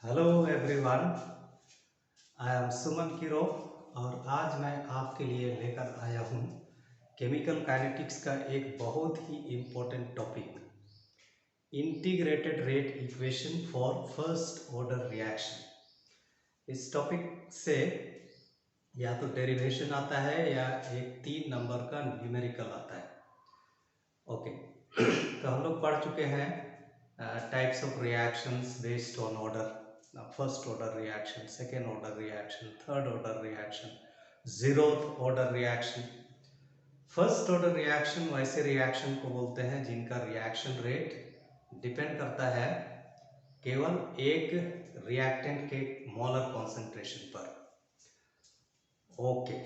Hello everyone, I am Suman Kiro और आज मैं आपके लिए लेकर आया हूँ केमिकल काइनेटिक्स का एक बहुत ही important topic, integrated rate equation for first order reaction. इस टॉपिक से या तो डेरिवेशन आता है या एक 3 नंबर का न्यूमेरिकल आता है। ओके तो हम लोग पढ़ चुके हैं types of reactions based on order, first order reaction, second order reaction, third order reaction, zeroth order reaction. First order reaction वैसे रिएक्शन को बोलते हैं जिनका रिएक्शन रेट डिपेंड करता है केवल एक रिएक्टेंट के मोलर कॉन्सेंट्रेशन पर। ओके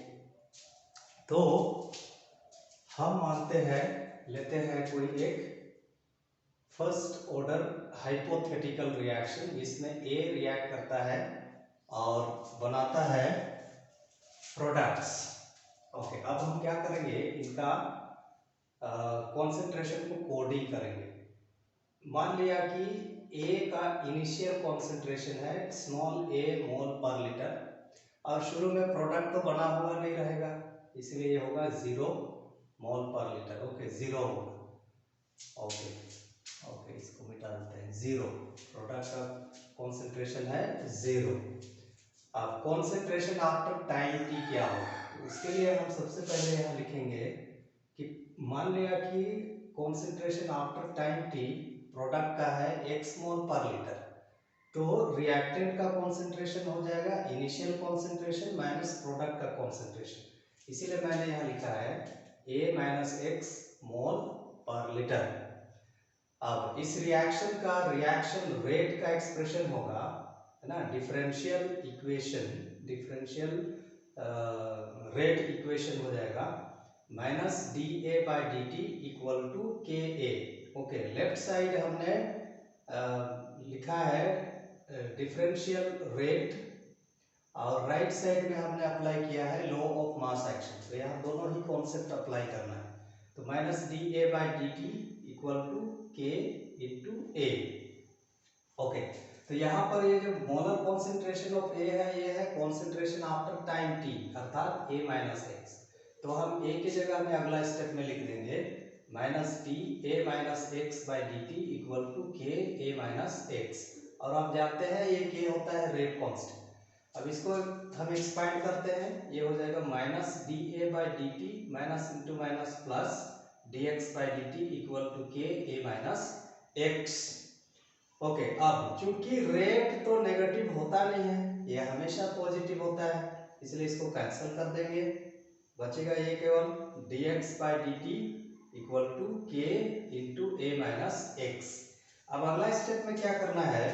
तो हम मानते हैं, लेते हैं कोई एक फर्स्ट ऑर्डर हाइपोथेटिकल रिएक्शन जिसमें ए रिएक्ट करता है और बनाता है प्रोडक्ट्स। ओके अब हम क्या करेंगे, इनका कॉन्सेंट्रेशन को कोडिंग करेंगे। मान लिया कि ए का इनिशियल कॉन्सेंट्रेशन है स्मॉल ए मोल पर लीटर और शुरू में प्रोडक्ट तो बना हुआ नहीं रहेगा, इसलिए ये होगा 0 मोल पर लीटर। ओके 0 होगा। ओके इसको मिटा देते हैं। 0 प्रोडक्ट का कॉन्सेंट्रेशन है 0। अब कॉन्सेंट्रेशन आफ्टर टाइम टी क्या होगा, तो उसके लिए हम सबसे पहले यहाँ लिखेंगे कि मान लिया कि concentration after time T product का है x मोल पर लीटर, तो रिएक्टेंट का कॉन्सेंट्रेशन हो जाएगा इनिशियल कॉन्सेंट्रेशन माइनस प्रोडक्ट का कॉन्सेंट्रेशन, इसीलिए मैंने यहाँ लिखा है a माइनस x मोल पर लीटर। अब इस रिएक्शन का रिएक्शन रेट का एक्सप्रेशन होगा, है ना, differential equation, differential rate equation हो जाएगा minus D A by D T equal to K A. Okay left side हमने लिखा है डिफरेंशियल रेट और राइट साइड में हमने अप्लाई किया है लॉ ऑफ मास एक्शन, तो यहाँ दोनों ही कॉन्सेप्ट अप्लाई करना है। तो minus D A by D T equal to K into A. Okay तो यहाँ पर ये जो मोलर कॉन्सेंट्रेशन ऑफ ए है, ये है कॉन्सेंट्रेशन आफ्टर टाइम टी अर्थात ए माइनस एक्स। तो हम ए की जगह में अगला स्टेप में लिख देंगे minus T A minus X by D T equal to K A minus x. और आप जानते हैं ये के होता है रेट कॉन्स्टेंट। अब इसको हम एक्सपांड करते हैं, ये हो जाएगा minus D A by D T minus into minus plus D X by D T equal to K A minus x. Okay अब चूंकि रेट तो नेगेटिव होता नहीं है, ये हमेशा पॉजिटिव होता है, इसलिए इसको कैंसिल कर देंगे, बचेगा ये केवल dx by D T equal to K into A minus X. अब अगला स्टेप में क्या करना है,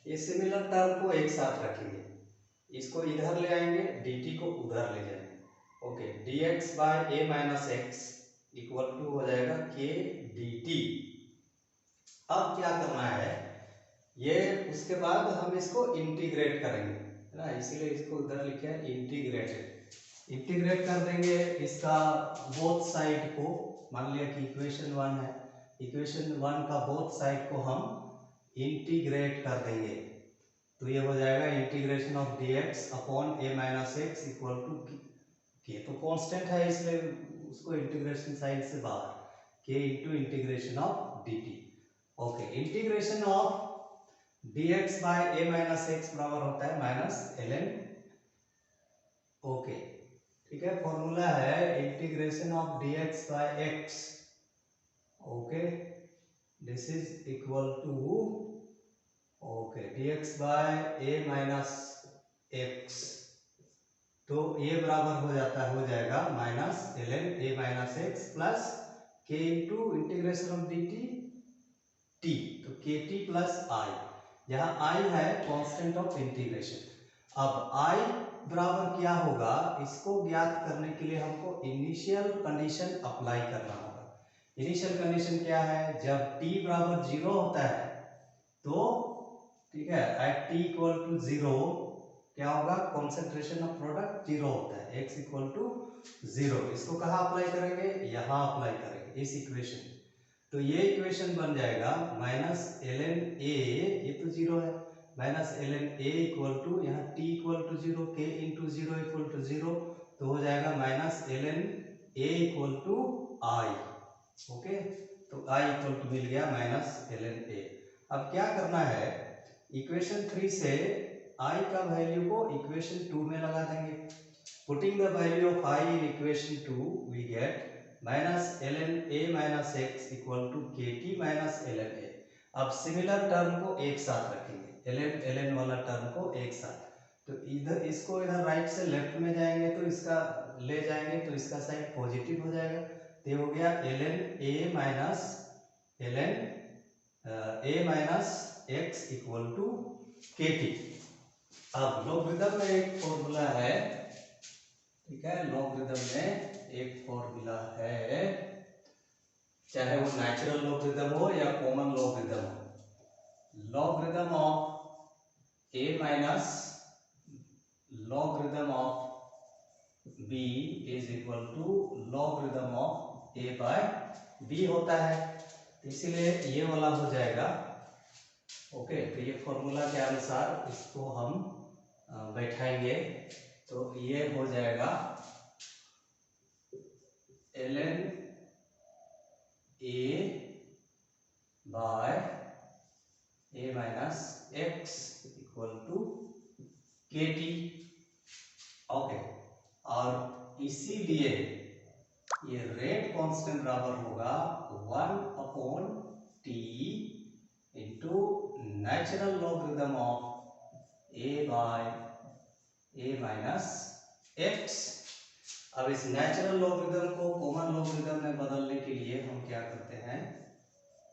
ये सिमिलर टर्म को एक साथ रखेंगे, इसको इधर ले आएंगे, dt को उधर ले जाएंगे। Okay dx by A minus x equal to हो जाएगा के dt। अब क्या करना है, ये उसके बाद हम इसको इंटीग्रेट करेंगे, है ना, इसीलिए इसको उधर लिखे है इंटीग्रेटेड। इंटीग्रेट कर देंगे इसका बोथ साइड को, मान लिया कि इक्वेशन 1 है, इक्वेशन 1 का बोथ साइड को हम इंटीग्रेट कर देंगे, तो ये हो जाएगा integration of dx upon A minus x equal to K, तो कांस्टेंट है इसलिए उसको इंटीग्रेशन साइड से बाहर, K into integration of dt। Okay integration of dx by a minus X बराबर होता है माइनस ln। ओके ठीक है, फॉर्मूला है integration of dx by x। Okay this is equal to okay dx by a minus x, तो ये बराबर हो जाएगा minus ln a minus x plus k into integration of dt t, तो के टी प्लस आई, यहाँ i है constant of integration. अब i बराबर क्या होगा, इसको ज्ञात करने के लिए हमको इनिशियल कंडीशन अप्लाई करना होगा। इनिशियल कंडीशन क्या है, जब t बराबर 0 होता है तो ठीक है एट t इक्वल टू 0 क्या होगा, कॉन्सेंट्रेशन ऑफ प्रोडक्ट 0 होता है, x इक्वल टू 0। इसको कहाँ अप्लाई करेंगे, यहाँ अप्लाई करेंगे इस इक्वेशन। तो ये इक्वेशन बन जाएगा माइनस ln a, ये तो 0 है, minus L N A equal to, यहाँ T equal to 0, K into 0 equal to 0, तो हो जाएगा minus L N A equal to I. Okay, तो आई इक्वल टू मिल गया माइनस एल एन ए। अब क्या करना है, इक्वेशन 3 से आई का वैल्यू को इक्वेशन 2 में लगा देंगे। Putting the value of I in equation 2 we get minus L N A minus x equal to के t minus L N a. अब सिमिलर टर्म को एक साथ रखेंगे, एल एन वाला टर्म को एक साथ, तो इधर इसको इधर राइट से लेफ्ट में जाएंगे तो इसका ले जाएंगे तो इसका साइन पॉजिटिव हो जाएगा, तो ये हो गया L N A minus L N A minus x equal to के टी। अब लॉगरिथम में एक फॉर्मूला है, ठीक है, लॉगरिथम में एक फॉर्मूला है, चाहे वो नेचुरल लॉगरिथम हो या कॉमन लॉगरिथम हो, logarithm of A minus logarithm of B is equal to logarithm of A by B होता है, इसीलिए ये वाला हो जाएगा। ओके, तो ये फॉर्मूला के अनुसार इसको हम बैठाएंगे, तो ये हो जाएगा L N A by A minus x equal to के टी। ओके, और इसीलिए ये रेट कांस्टेंट बराबर होगा 1/t into natural logarithm of A by A minus X. अब इस नेचुरल लॉगरिथम को कॉमन लॉगरिथम में बदलने के लिए हम क्या करते हैं,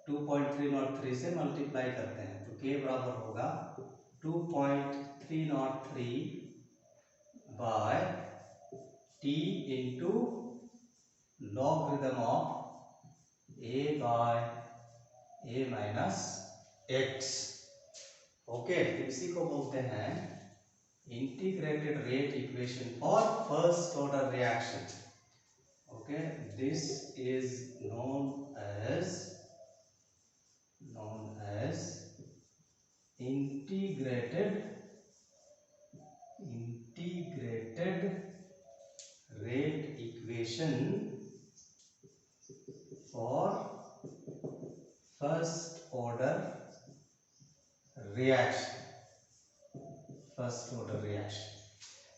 2.303 से मल्टीप्लाई करते हैं, तो k बराबर होगा 2.303 by t into logarithm of a by a minus x. Okay, इसी को बोलते हैं integrated rate equation for first order reaction. Okay, this is known as integrated rate equation for first order reaction।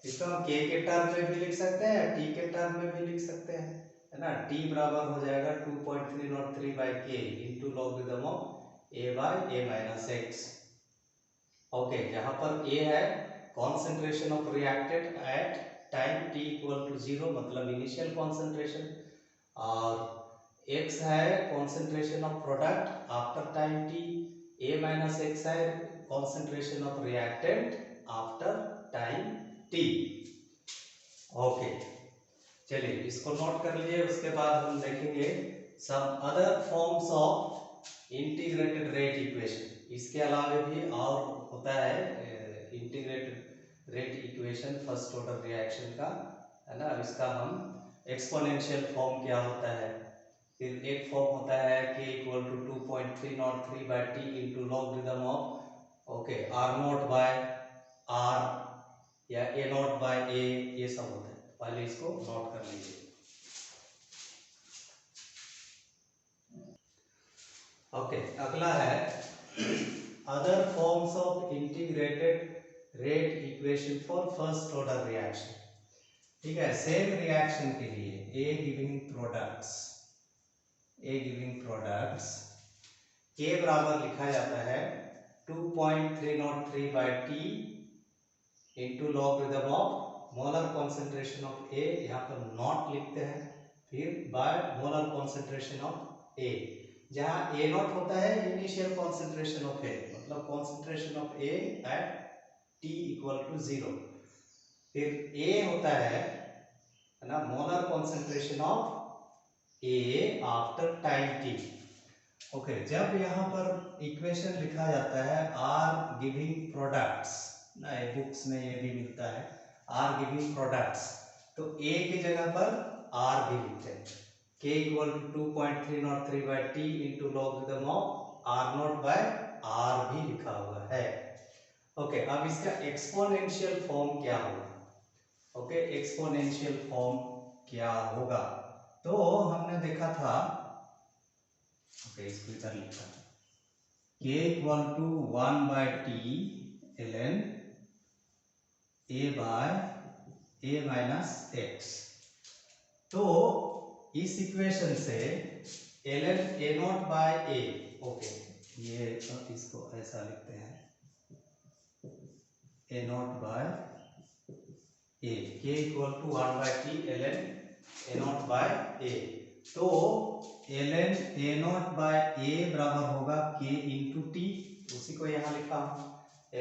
इसको हम k के term में भी लिख सकते हैं, t के टर्म में भी लिख सकते हैं, है ना। t बराबर हो जाएगा 2.303 by k into logarithm of a by a minus x. Okay, जहां पर a है concentration of reactant at time t equal to 0, मतलब इनिशियल कॉन्सेंट्रेशन, और x है concentration of product after time t, a minus x है concentration of reactant after time t। Okay, चलिए इसको note कर लीजिए, उसके बाद हम देखेंगे some other forms of integrated rate equation. इसके अलावा भी और होता है integrated rate equation first order reaction का, है ना। इसका हम एक्सपोनेंशियल फॉर्म क्या होता है, फिर एक फॉर्म होता है k equal to 2.303 by T into logarithm of, okay, R naught by R या ए नॉट बाय ए, ये सब होता है। पहले इसको नोट कर लीजिए। ओके, अगला है other forms of integrated rate equation for first order reaction. ठीक है, सेम रिएक्शन के लिए ए गिविंग प्रोडक्ट्स के बराबर लिखा जाता है 2.303 by T into logarithm of molar concentration of a, यहाँ पर नॉट लिखते हैं, फिर by molar concentration of a, जहाँ ए नॉट होता है इनिशियल कॉन्सेंट्रेशन ऑफ ए, मतलब concentration of A at T equal to 0, फिर ए होता है ना molar concentration of A after time T. Okay, जब यहाँ पर इक्वेशन लिखा जाता है आर गिविंग प्रोडक्ट्स, ना बुक्स में ये भी मिलता है आर गिविंग प्रोडक्ट्स, तो ए की जगह पर आर भी लिखते हैं, k equal to 2.303 by T into logarithm of R naught by R भी लिखा हुआ है। ओके, अब इसका एक्सपोनेंशियल फॉर्म क्या होगा? ओके, एक्सपोनेंशियल फॉर्म क्या होगा? तो हमने देखा था, ओके इसको इधर लिखा, k equal to 1/t ln a by a minus x। तो इस इक्वेशन से ln a naught by a, okay ये इसको ऐसा लिखते हैं, a naught by a, k equal to 1/t ln a naught by a। तो ln a naught by a बराबर होगा k इंटू टी, उसी को यहाँ लिखा हूँ,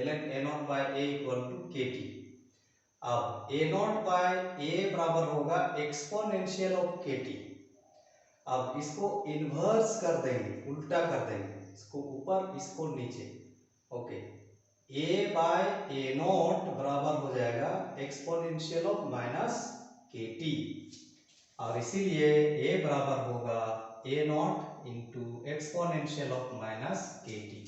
ln a naught by a equal to के टी। अब a नॉट बाय a बराबर होगा एक्सपोनेंशियल ऑफ के टी। अब इसको इन्वर्स कर देंगे, उल्टा कर देंगे, इसको ऊपर इसको नीचे। Okay, a by a naught बराबर हो जाएगा exponential of minus K T, और इसीलिए a बराबर होगा a naught into exponential of minus K T.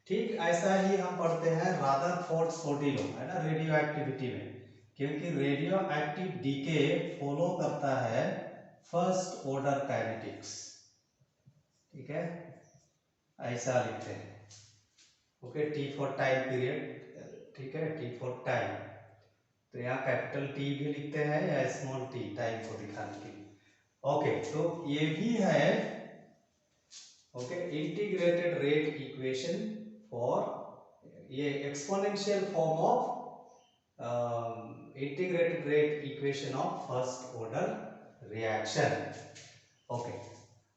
ठीक ऐसा ही हम पढ़ते हैं रादरफोर्ड सोडी लॉ, है ना, रेडियो एक्टिविटी में, क्योंकि रेडियो एक्टिव डीके फॉलो करता है फर्स्ट ऑर्डर काइनेटिक्स। ठीक है, ऐसा लिखते हैं। Okay, T for time period, ठीक है, टी फॉर टाइम, तो यहाँ कैपिटल टी भी लिखते हैं या स्मॉल टी, टाइम को दिखाने के लिए। ओके, तो ये भी है, okay, integrated rate equation for, ये exponential form of integrated rate equation of first order reaction. Okay,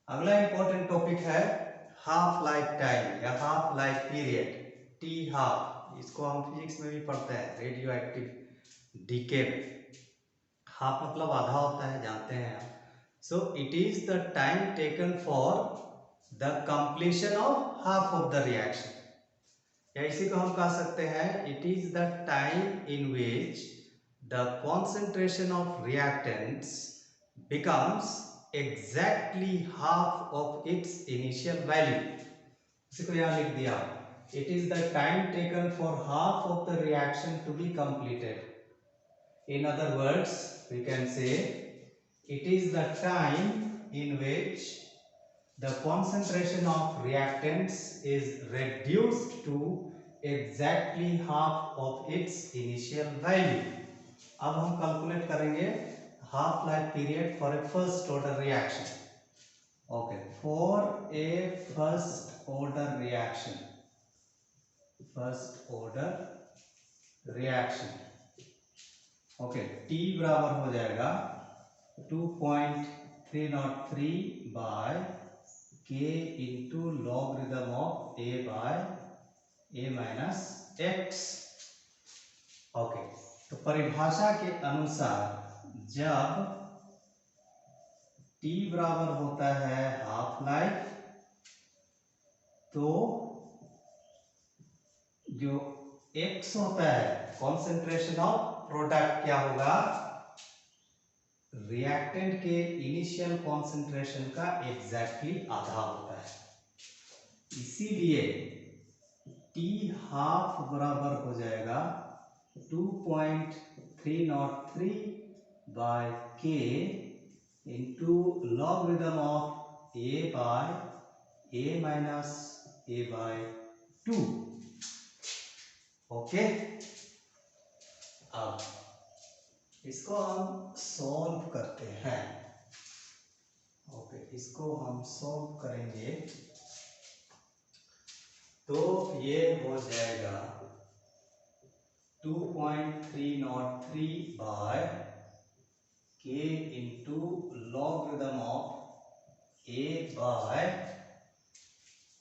अगला इंपॉर्टेंट टॉपिक है हाफ लाइफ टाइम या half life period, t half. इसको हम फिजिक्स में भी पढ़ते हैं, रेडियो एक्टिव डीके में। हाफ मतलब आधा होता है, जानते हैं आप। So it is the time taken for the completion of half of the reaction, या इसी को हम कह सकते हैं it is the time in which the concentration of reactants becomes exactly half of its initial value। इसी को यहाँ लिख दिया, it is the time taken for half of the reaction to be completed। In other words, we can say it is the time in which the concentration of reactants is reduced to exactly half of its initial value। अब हम calculate करेंगे half life period for a first order reaction। Okay, for a first order reaction, first order reaction, okay, t बराबर हो जाएगा 2.303 by k into logarithm of a by a minus x। Okay, तो परिभाषा के अनुसार जब t बराबर होता है हाफ लाइफ, तो जो x होता है कॉन्सेंट्रेशन ऑफ प्रोडक्ट, क्या होगा, रिएक्टेंट के इनिशियल कॉन्सेंट्रेशन का एग्जैक्टली आधा होता है। इसीलिए t हाफ बराबर हो जाएगा 2.303 by k into logarithm of a by a minus a by 2। Okay, अब इसको हम सॉल्व करते हैं। ओके, इसको हम सॉल्व करेंगे तो ये हो जाएगा 2.303 by k into logarithm of a by,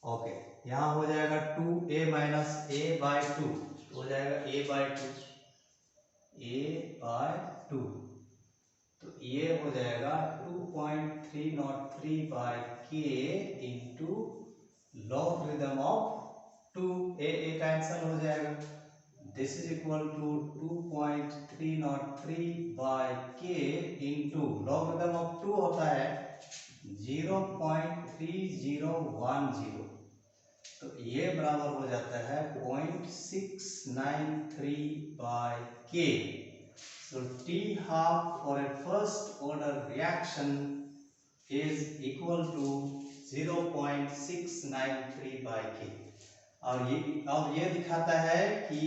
okay, यहाँ हो जाएगा 2a माइनस a बाय 2, हो जाएगा a बाय 2, a बाय 2, तो ये हो जाएगा 2.303 by k into logarithm of 2, a cancel हो जाएगा, this is equal to 2.303 by k into logarithm of 2 होता है 0.3010, तो ये बराबर हो जाता है 0.69 693/K. So T half for a first order reaction is equal to 0.693/K. और ये दिखाता है कि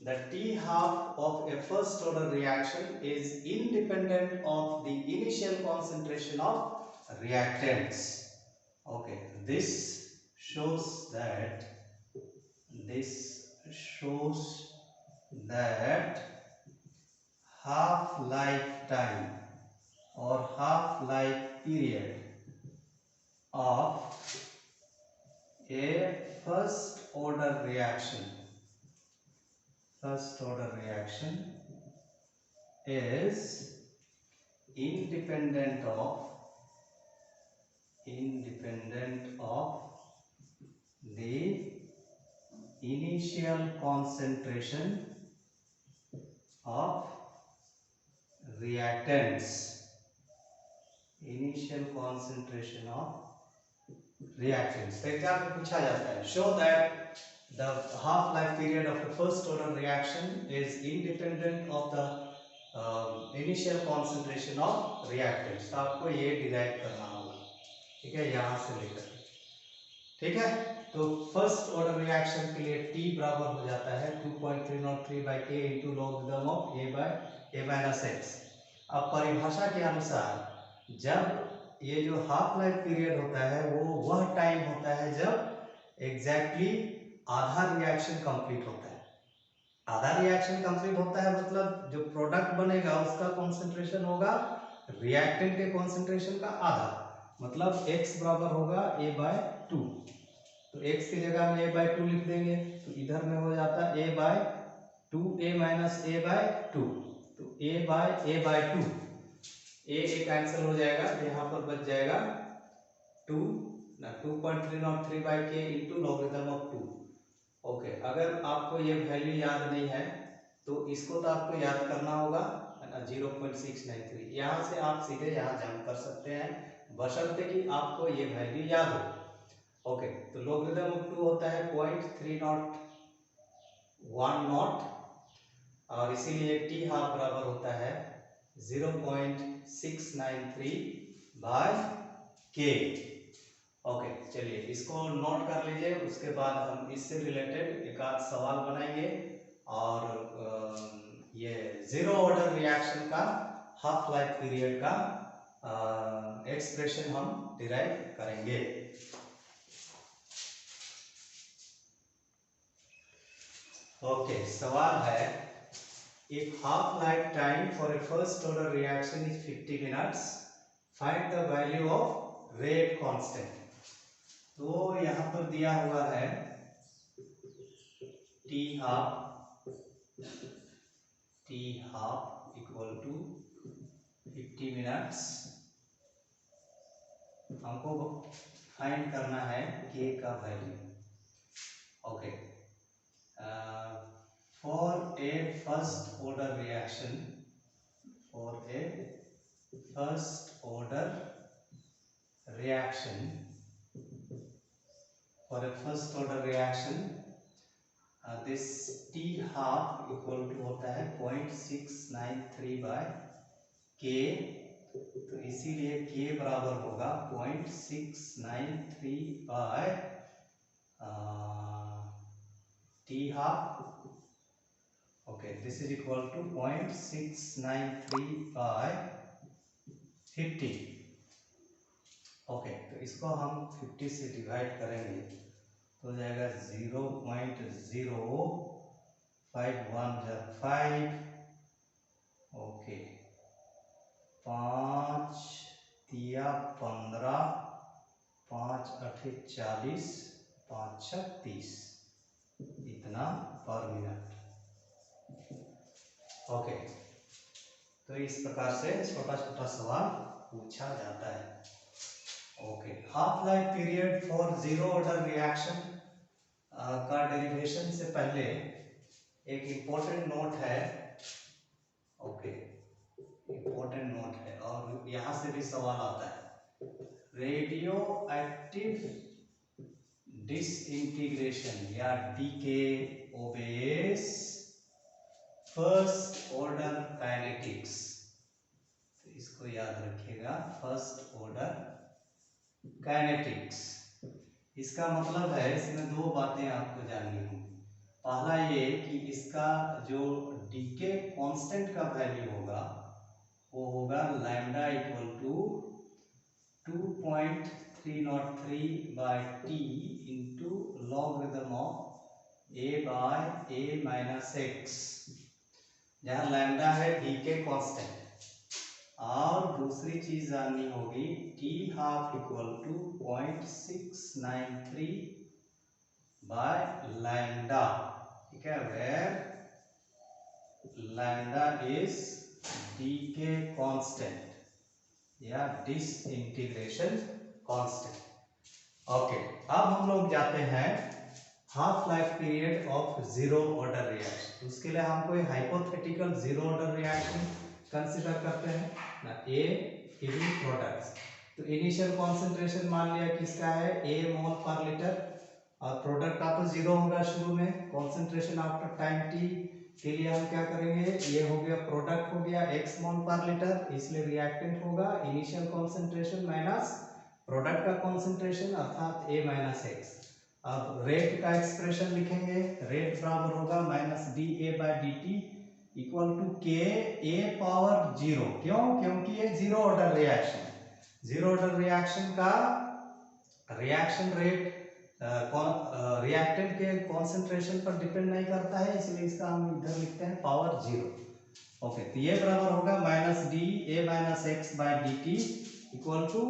the T half of a first order reaction is independent of the initial concentration of reactants. Okay, this shows that half life time or half life period of a first order reaction is independent of the initial concentration of reactants. तो exam में पूछा जाता है, show that the half life period of the first order reaction is independent of the initial concentration of reactants. तो आपको ये derive करना होगा, ठीक है, यहाँ से लेकर, ठीक है। तो फर्स्ट ऑर्डर रिएक्शन के लिए T बराबर हो जाता है 2.303/K into logarithm of A by A minus x। अब परिभाषा के अनुसार जब ये जो हाफ लाइफ पीरियड होता है वह टाइम होता है जब एग्जैक्टली आधा रिएक्शन कंप्लीट होता है। आधा रिएक्शन कंप्लीट होता है मतलब जो प्रोडक्ट बनेगा उसका कॉन्सेंट्रेशन होगा रिएक्टेंट के कॉन्सेंट्रेशन का आधा, मतलब x बराबर होगा A/2। तो x की जगह में A/2 लिख देंगे, तो इधर में हो जाता है A/2 A माइनस A/2। तो A/2 A कैंसिल हो जाएगा, तो यहाँ पर बच जाएगा 2.303/K into logarithm of 2। Okay, अगर आपको ये वैल्यू याद नहीं है तो इसको तो आपको याद करना होगा, है ना, 0.693। यहाँ से आप सीधे यहाँ जंप कर सकते हैं बशर्ते कि आपको ये वैल्यू याद हो। ओके, तो लॉगरिथम ऑफ 2 होता है 0.3010 और इसीलिए T हाफ बराबर होता है 0.693/K। ओके, चलिए इसको नोट कर लीजिए, उसके बाद हम इससे रिलेटेड एक आध सवाल बनाएंगे और ये जीरो ऑर्डर रिएक्शन का हाफ लाइफ पीरियड का एक्सप्रेशन हम डिराइव करेंगे। ओके, सवाल है if half life time for a first order reaction is 50 minutes, find the value of rate constant। तो यहाँ पर दिया हुआ है T half equal to 50 minutes. हमको फाइंड करना है K का value. Okay, for a first order reaction this T half equal to होता है 0.693/K। तो इसीलिए K बराबर होगा 0.693/T half। Okay, this is equal to 0.693/50। Okay, तो इसको हम 50 से डिवाइड करेंगे तो हो जाएगा 0.0515। ओके, 5 तिया 15, 5 8 40, 5 6 30, इतना पर मिनट। ओके, तो इस प्रकार से छोटा छोटा सवाल पूछा जाता है। Okay, half life period for zero order reaction का डेरिवेशन से पहले एक इम्पोर्टेंट नोट है। ओके, इम्पोर्टेंट नोट है और यहाँ से भी सवाल आता है, रेडियो एक्टिव डिसइंटीग्रेशन या DKOH is first order kinetics. तो इसको याद रखिएगा, फर्स्ट ऑर्डर काइनेटिक्स। इसका मतलब है, इसमें दो बातें आपको जाननी होंगी। पहला ये कि इसका जो डीके कांस्टेंट का वैल्यू होगा वो होगा lambda equal to 2.303/t into logarithm of a by a minus x, जहाँ लैम्डा है डीके कांस्टेंट। और दूसरी चीज जाननी होगी, t half equal to 0.693 by lambda, ठीक है, where lambda is decay constant या डिसइंटीग्रेशन कांस्टेंट। ओके, अब हम लोग जाते हैं half life period of zero order reaction. उसके लिए हम कोई hypothetical zero order reaction consider करते हैं ना, ए गिविंग प्रोडक्ट्स। तो इनिशियल कॉन्सेंट्रेशन मान लिया किसका है, ए मोल पर लीटर, और प्रोडक्ट का तो जीरो होगा शुरू में। कॉन्सेंट्रेशन आफ्टर टाइम टी के लिए हम क्या करेंगे, ये हो गया प्रोडक्ट हो गया x मोल पर लीटर, इसलिए रिएक्टेंट होगा इनिशियल कॉन्सेंट्रेशन माइनस प्रोडक्ट का कॉन्सेंट्रेशन अर्थात a माइनस एक्स। अब रेट का एक्सप्रेशन लिखेंगे, रेट बराबर होगा minus D A by D T equal to K A power zero. क्यों? क्योंकि ये zero order reaction, zero order reaction का रिएक्शन रेट रिएक्टेंट के कॉन्सेंट्रेशन पर डिपेंड नहीं करता है, इसलिए इसका हम इधर लिखते हैं पावर जीरो। ओके, तो ये बराबर होगा minus D A minus X by D T equal to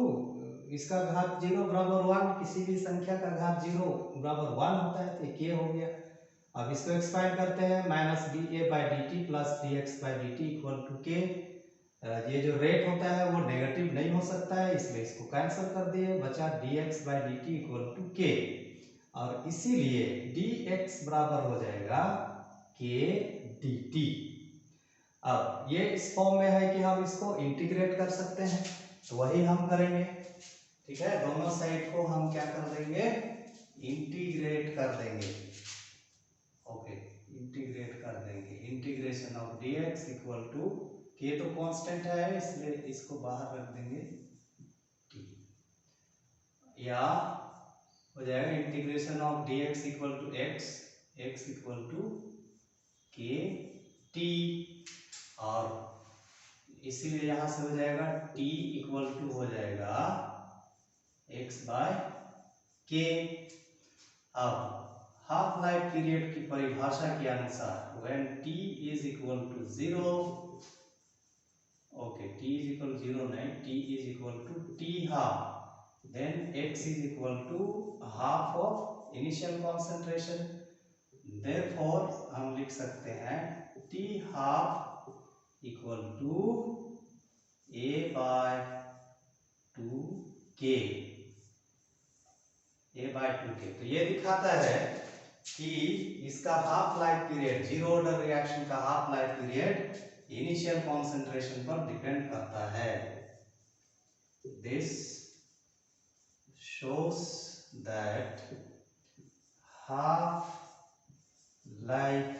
इसका घात जीरो बराबर वन, किसी भी संख्या का घात जीरो बराबर वन होता है, तो के हो गया। अब इसको एक्सपांड करते हैं, minus D A by D T plus D X by D T equal to K. ये जो रेट होता है वो नेगेटिव नहीं हो सकता है, इसलिए इसको कैंसिल कर दिए, बचा D X by D T equal to K. और इसीलिए dx बराबर हो जाएगा k dt। अब ये इस फॉर्म में है कि हम इसको इंटीग्रेट कर सकते हैं, तो वही हम करेंगे, ठीक है। दोनों साइड को हम क्या कर देंगे, इंटीग्रेट कर देंगे। ओके, इंटीग्रेट कर देंगे, integration of dx equal to k तो कांस्टेंट है इसलिए इसको बाहर रख देंगे t, या हो जाएगा integration of dx equal to x, x equal to k t, और इसीलिए यहां से हो जाएगा t इक्वल टू हो जाएगा x बाय k। अब हाफ लाइफ पीरियड की परिभाषा के अनुसार when t is equal to zero, okay, t is equal zero नहीं, t is equal to t half, then x is equal to half of initial concentration। therefore हम लिख सकते हैं t half equal to a by 2k, a by 2k। तो ये दिखाता है कि इसका half life period, zero order reaction का half life period initial concentration पर डिपेंड करता है। This shows that half life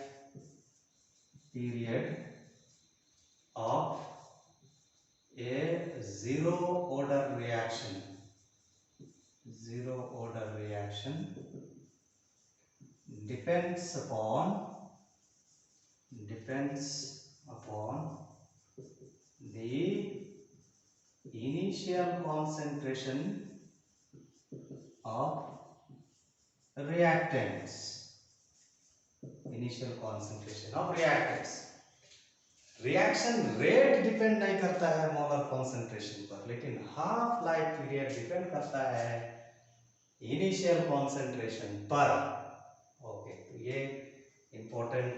period of a zero order reaction depends upon the initial concentration of reactants, initial concentration of reactants। Reaction rate depend नहीं करता है molar concentration पर, लेकिन half life period depend करता है initial concentration पर। Okay, तो ये इंपॉर्टेंट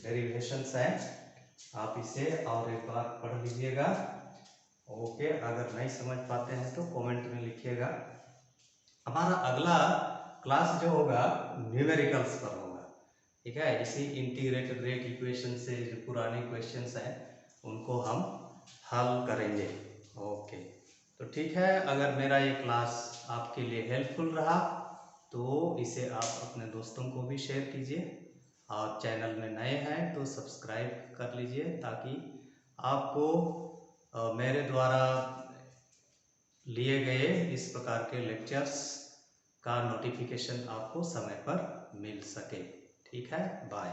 डेरिवेशंस हैं, आप इसे और एक बार पढ़ लीजिएगा। ओके, अगर नहीं समझ पाते हैं तो कमेंट में लिखिएगा। हमारा अगला क्लास जो होगा न्यूमेरिकल्स पर होगा, ठीक है। इसी इंटीग्रेटेड रेट इक्वेशन से जो पुराने क्वेश्चंस हैं उनको हम हल करेंगे। ओके, तो ठीक है, अगर मेरा ये क्लास आपके लिए हेल्पफुल रहा तो इसे आप अपने दोस्तों को भी शेयर कीजिए। और चैनल में नए हैं तो सब्सक्राइब कर लीजिए ताकि आपको मेरे द्वारा लिए गए इस प्रकार के लेक्चर्स का नोटिफिकेशन आपको समय पर मिल सके। ठीक है, बाय।